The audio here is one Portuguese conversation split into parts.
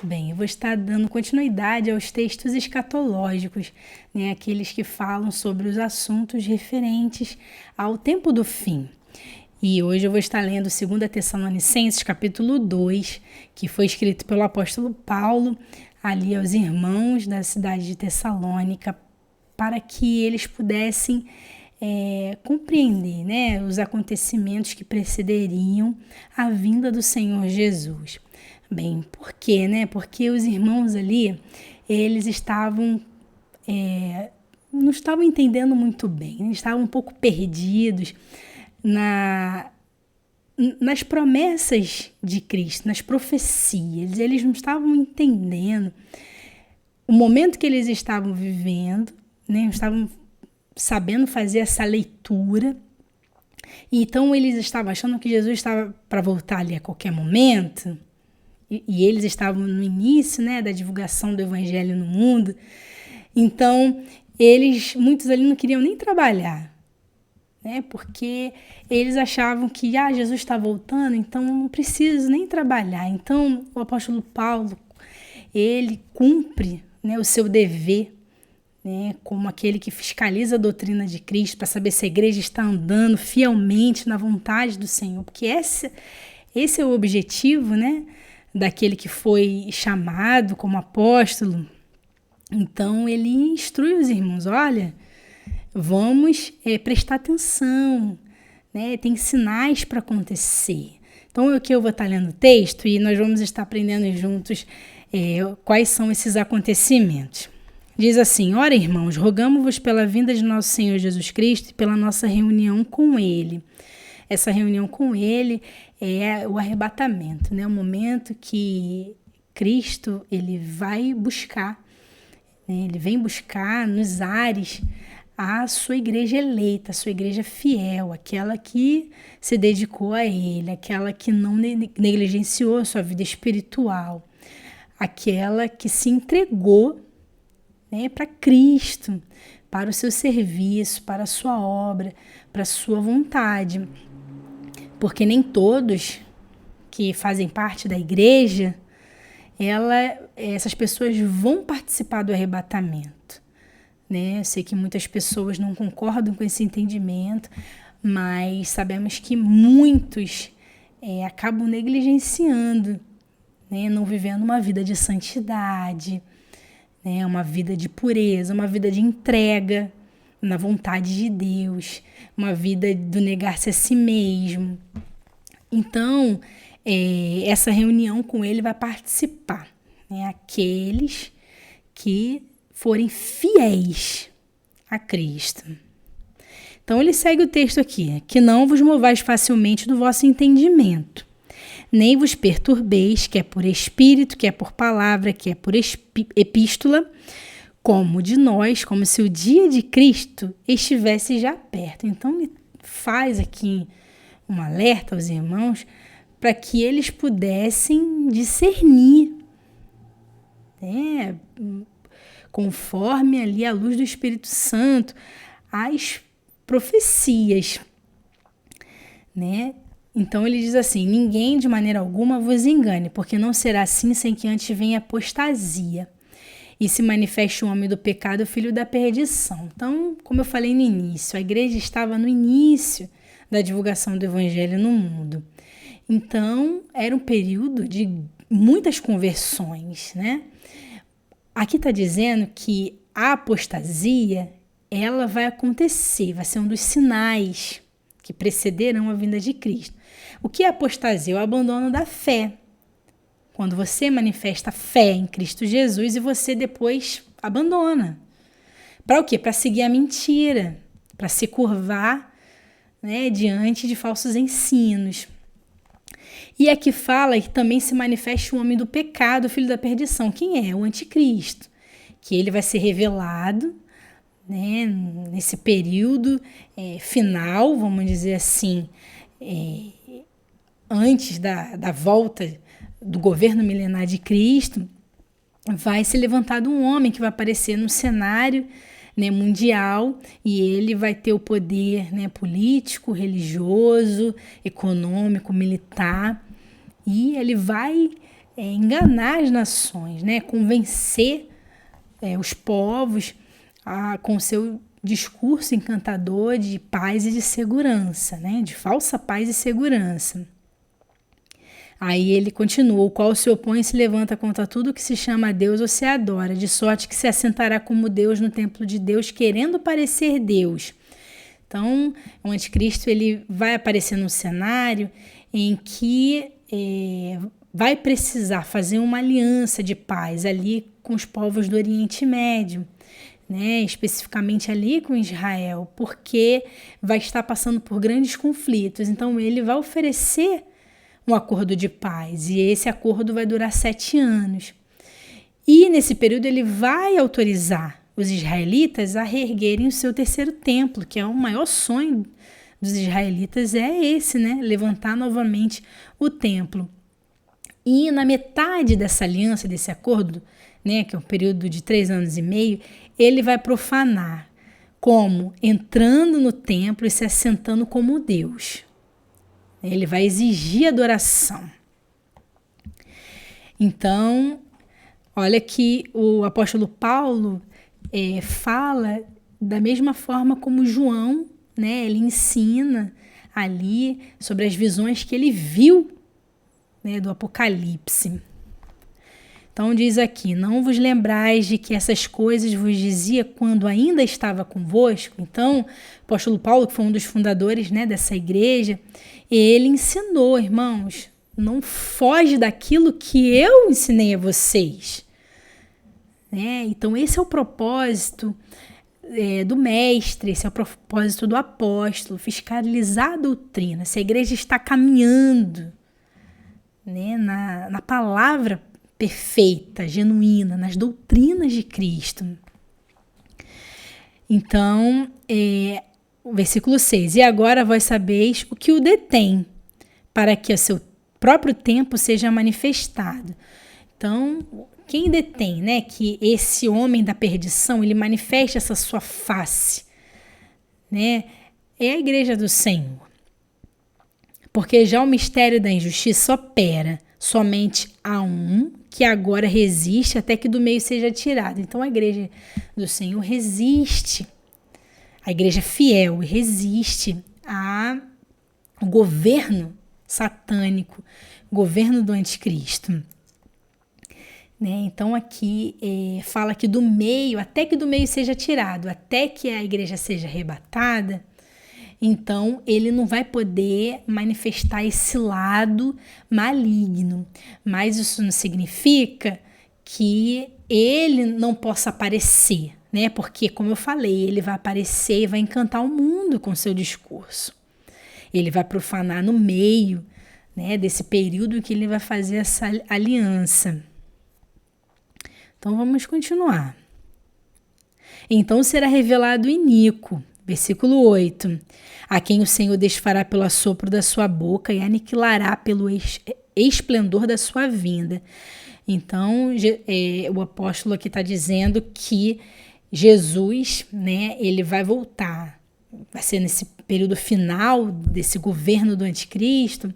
Bem, eu vou estar dando continuidade aos textos escatológicos, né, aqueles que falam sobre os assuntos referentes ao tempo do fim. E hoje eu vou estar lendo 2 Tessalonicenses, capítulo 2, que foi escrito pelo apóstolo Paulo ali aos irmãos da cidade de Tessalônica, para que eles pudessem compreender, né, os acontecimentos que precederiam a vinda do Senhor Jesus. Bem, por quê, né? Porque os irmãos ali, eles não estavam entendendo muito bem, eles estavam um pouco perdidos nas promessas de Cristo, nas profecias. Eles não estavam entendendo o momento que eles estavam vivendo, né? Não estavam sabendo fazer essa leitura. Então, eles estavam achando que Jesus estava para voltar ali a qualquer momento. E eles estavam no início, né, da divulgação do evangelho no mundo. Então, muitos ali não queriam nem trabalhar, né, porque eles achavam que Jesus está voltando, então não preciso nem trabalhar. Então, o apóstolo Paulo, ele cumpre, né, o seu dever, né, como aquele que fiscaliza a doutrina de Cristo, para saber se a igreja está andando fielmente na vontade do Senhor, porque esse é o objetivo, né, daquele que foi chamado como apóstolo. Então ele instrui os irmãos: olha, vamos prestar atenção, né? Tem sinais para acontecer. Então aqui eu vou estar lendo o texto e nós vamos estar aprendendo juntos quais são esses acontecimentos. Diz assim: ora, irmãos, rogamo-vos pela vinda de nosso Senhor Jesus Cristo e pela nossa reunião com Ele. Essa reunião com Ele é o arrebatamento, né? O momento que Cristo ele vai buscar, né? Ele vem buscar nos ares a sua igreja eleita, a sua igreja fiel, aquela que se dedicou a Ele, aquela que não negligenciou a sua vida espiritual, aquela que se entregou, né, para Cristo, para o seu serviço, para a sua obra, para a sua vontade. Porque nem todos que fazem parte da igreja, essas pessoas vão participar do arrebatamento, né? Eu sei que muitas pessoas não concordam com esse entendimento, mas sabemos que muitos acabam negligenciando, né? Não vivendo uma vida de santidade, né? Uma vida de pureza, uma vida de entrega na vontade de Deus, uma vida do negar-se a si mesmo. Então, essa reunião com Ele vai participar, né? Aqueles que forem fiéis a Cristo. Então, ele segue o texto aqui: que não vos movais facilmente do vosso entendimento, nem vos perturbeis, quer por espírito, quer por palavra, quer por epístola, como de nós, como se o dia de Cristo estivesse já perto. Então, ele faz aqui um alerta aos irmãos para que eles pudessem discernir, né, conforme ali a luz do Espírito Santo, as profecias, né? Então, ele diz assim: ninguém de maneira alguma vos engane, porque não será assim sem que antes venha apostasia e se manifeste o homem do pecado, o filho da perdição. Então, como eu falei no início, a igreja estava no início da divulgação do evangelho no mundo. Então, era um período de muitas conversões, né? Aqui está dizendo que a apostasia, ela vai acontecer, vai ser um dos sinais que precederão a vinda de Cristo. O que é apostasia? É o abandono da fé. Quando você manifesta fé em Cristo Jesus e você depois abandona. Para o quê? Para seguir a mentira, para se curvar, né, diante de falsos ensinos. E aqui fala que também se manifesta o homem do pecado, o filho da perdição. Quem é? O anticristo. Que ele vai ser revelado, né, nesse período final, vamos dizer assim, antes da volta do governo milenar de Cristo. Vai ser levantado um homem que vai aparecer no cenário, né, mundial, e ele vai ter o poder, né, político, religioso, econômico, militar, e ele vai enganar as nações, né? Convencer os povos com seu discurso encantador de paz e de segurança, né? De falsa paz e segurança. Aí ele continua: o qual se opõe e se levanta contra tudo que se chama a Deus ou se adora, de sorte que se assentará como Deus no templo de Deus, querendo parecer Deus. Então, o anticristo ele vai aparecer num cenário em que vai precisar fazer uma aliança de paz ali com os povos do Oriente Médio, né? Especificamente ali com Israel, porque vai estar passando por grandes conflitos. Então, ele vai oferecer um acordo de paz, e esse acordo vai durar 7 anos. E nesse período ele vai autorizar os israelitas a reerguerem o seu terceiro templo, que é o maior sonho dos israelitas, é esse, né? Levantar novamente o templo. E na metade dessa aliança, desse acordo, né, que é um período de 3 anos e meio, ele vai profanar, como entrando no templo e se assentando como Deus. Ele vai exigir adoração. Então, olha que o apóstolo Paulo fala da mesma forma como João, né? Ele ensina ali sobre as visões que ele viu, né, do Apocalipse. Então diz aqui: não vos lembrais de que essas coisas vos dizia quando ainda estava convosco? Então, o apóstolo Paulo, que foi um dos fundadores, né, dessa igreja, ele ensinou, irmãos, não foge daquilo que eu ensinei a vocês. Né? Então esse é o propósito do mestre, esse é o propósito do apóstolo, fiscalizar a doutrina. Se a igreja está caminhando, né, na palavra perfeita, genuína, nas doutrinas de Cristo. Então, o versículo 6: e agora vós sabeis o que o detém, para que a seu próprio tempo seja manifestado. Então, quem detém, né, que esse homem da perdição, ele manifeste essa sua face, né, é a igreja do Senhor. Porque já o mistério da injustiça opera, somente há um que agora resiste até que do meio seja tirado. Então a igreja do Senhor resiste, a igreja fiel resiste ao governo satânico, governo do anticristo. Né? Então aqui fala que do meio, até que do meio seja tirado, até que a igreja seja arrebatada, então ele não vai poder manifestar esse lado maligno. Mas isso não significa que ele não possa aparecer, né? Porque, como eu falei, ele vai aparecer e vai encantar o mundo com seu discurso. Ele vai profanar no meio, né, desse período que ele vai fazer essa aliança. Então vamos continuar. Então será revelado o iníquo, versículo 8, a quem o Senhor desfará pelo assopro da sua boca e aniquilará pelo esplendor da sua vinda. Então o apóstolo aqui está dizendo que Jesus, né, ele vai voltar, vai ser nesse período final desse governo do anticristo,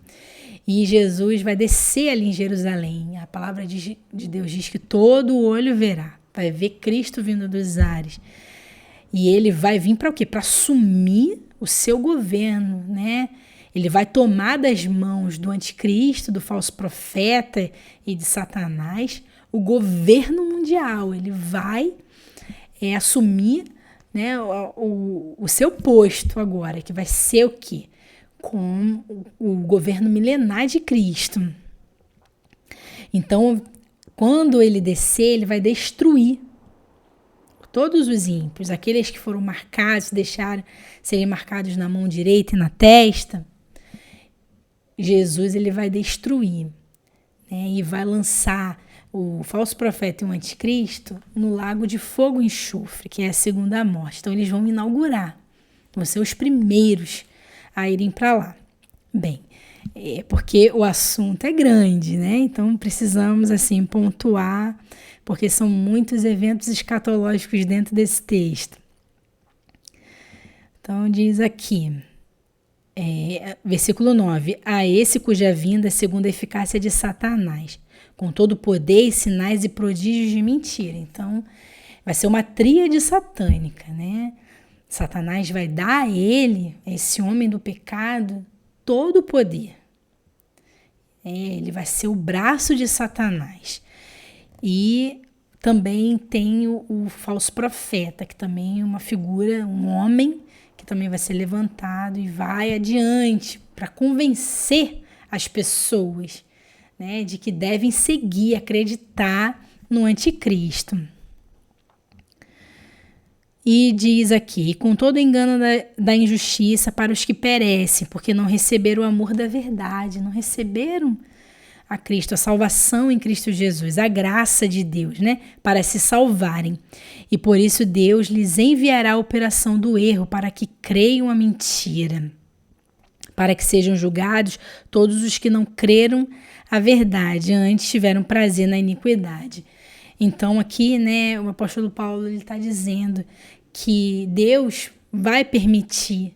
e Jesus vai descer ali em Jerusalém. A palavra de Deus diz que todo olho verá, vai ver Cristo vindo dos ares. E ele vai vir para o quê? Para assumir o seu governo, né? Ele vai tomar das mãos do anticristo, do falso profeta e de Satanás o governo mundial. Ele vai assumir, né, o seu posto agora, que vai ser o quê? Com o governo milenar de Cristo. Então, quando ele descer, ele vai destruir todos os ímpios, aqueles que foram marcados, deixaram serem marcados na mão direita e na testa. Jesus ele vai destruir, né, e vai lançar o falso profeta e o anticristo no lago de fogo e enxofre, que é a segunda morte. Então eles vão inaugurar, vão ser os primeiros a irem para lá. Bem, porque o assunto é grande, né? Então precisamos assim pontuar, porque são muitos eventos escatológicos dentro desse texto. Então diz aqui, versículo 9: a esse cuja vinda é segundo a eficácia de Satanás, com todo poder, sinais e prodígios de mentira. Então, vai ser uma tríade satânica, né? Satanás vai dar a ele, a esse homem do pecado, todo o poder. Ele vai ser o braço de Satanás. E também tem o falso profeta, que também é uma figura, um homem, que também vai ser levantado e vai adiante para convencer as pessoas, né, de que devem seguir, acreditar no anticristo. E diz aqui, com todo engano da injustiça para os que perecem, porque não receberam o amor da verdade, não receberam a Cristo, a salvação em Cristo Jesus, a graça de Deus, né, para se salvarem. E por isso Deus lhes enviará a operação do erro para que creiam a mentira, para que sejam julgados todos os que não creram a verdade, antes tiveram prazer na iniquidade. Então aqui, né, o apóstolo Paulo está dizendo que Deus vai permitir,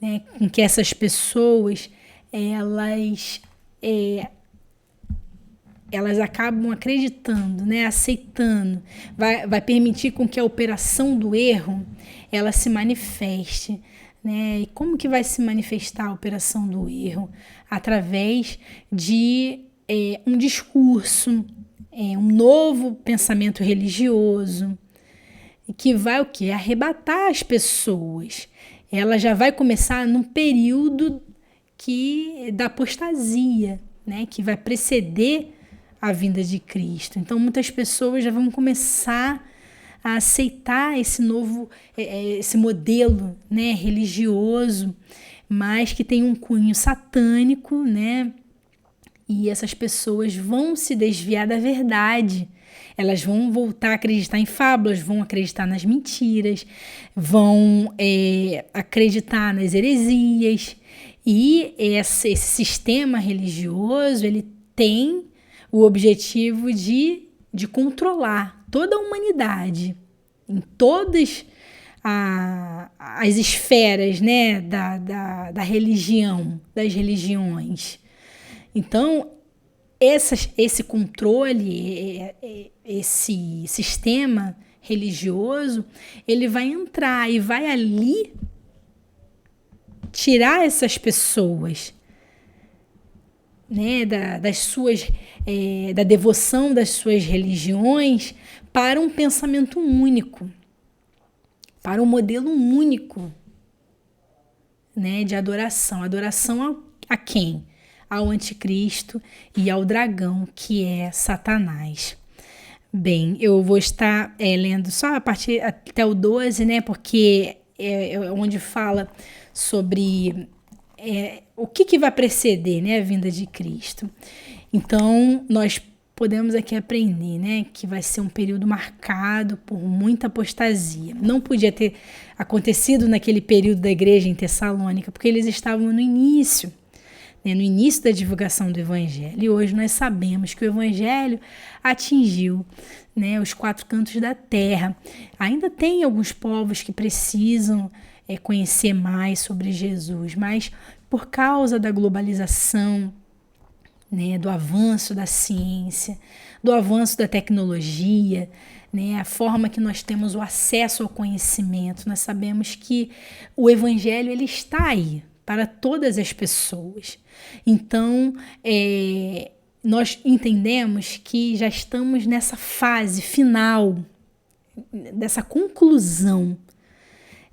né, com que essas pessoas elas acabam acreditando, né, aceitando, vai permitir com que a operação do erro ela se manifeste. Né? E como que vai se manifestar a operação do erro? Através de um discurso, um novo pensamento religioso, que vai o quê? Arrebatar as pessoas. Ela já vai começar num período da apostasia, né? Que vai preceder a vinda de Cristo. Então muitas pessoas já vão começar a aceitar esse novo, esse modelo, né, religioso, mas que tem um cunho satânico, né? E essas pessoas vão se desviar da verdade. Elas vão voltar a acreditar em fábulas, vão acreditar nas mentiras, vão acreditar nas heresias. E esse sistema religioso, ele tem o objetivo de controlar toda a humanidade, em todas as esferas, né, da religião, das religiões. Então, esse controle, esse sistema religioso, ele vai entrar e vai ali tirar essas pessoas, né, da devoção das suas religiões para um pensamento único, para um modelo único, né, de adoração. Adoração a quem? Ao anticristo e ao dragão, que é Satanás. Bem, eu vou estar lendo só a partir até o 12, né, porque é onde fala sobre o que vai preceder, né, a vinda de Cristo. Então, nós podemos aqui aprender, né, que vai ser um período marcado por muita apostasia. Não podia ter acontecido naquele período da igreja em Tessalônica, porque eles estavam no início, né, no início da divulgação do evangelho. E hoje nós sabemos que o evangelho atingiu, né, os quatro cantos da terra. Ainda tem alguns povos que precisam conhecer mais sobre Jesus, mas por causa da globalização, né, do avanço da ciência, do avanço da tecnologia, né, a forma que nós temos o acesso ao conhecimento, nós sabemos que o evangelho ele está aí para todas as pessoas. Então, nós entendemos que já estamos nessa fase final, dessa conclusão,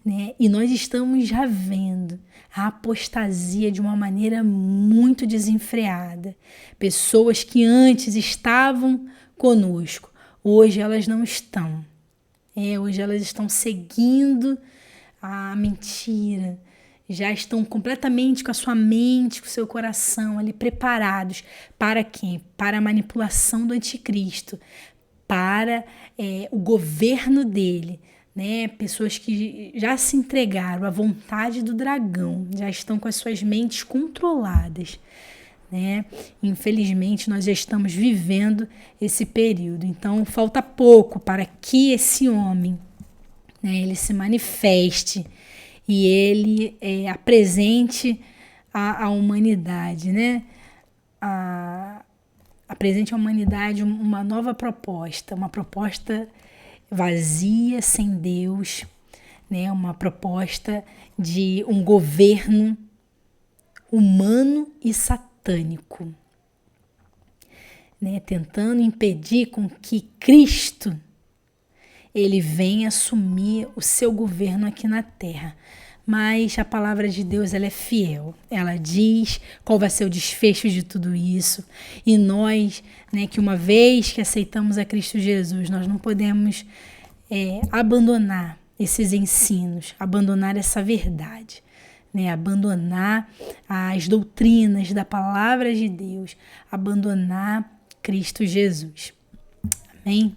né? E nós estamos já vendo a apostasia de uma maneira muito desenfreada. Pessoas que antes estavam conosco, hoje elas não estão. Hoje elas estão seguindo a mentira, já estão completamente com a sua mente, com o seu coração ali preparados para quê? Para a manipulação do anticristo, para o governo dele, né? Pessoas que já se entregaram à vontade do dragão, já estão com as suas mentes controladas, né? Infelizmente, nós já estamos vivendo esse período. Então, falta pouco para que esse homem, né, ele se manifeste e ele apresente à humanidade, né, apresente à humanidade uma nova proposta, uma proposta vazia, sem Deus, né? Uma proposta de um governo humano e satânico, né? Tentando impedir com que Cristo ele venha assumir o seu governo aqui na Terra. Mas a palavra de Deus ela é fiel. Ela diz qual vai ser o desfecho de tudo isso. E nós, né, que uma vez que aceitamos a Cristo Jesus, nós não podemos abandonar esses ensinos, abandonar essa verdade, né, abandonar as doutrinas da palavra de Deus, abandonar Cristo Jesus. Amém?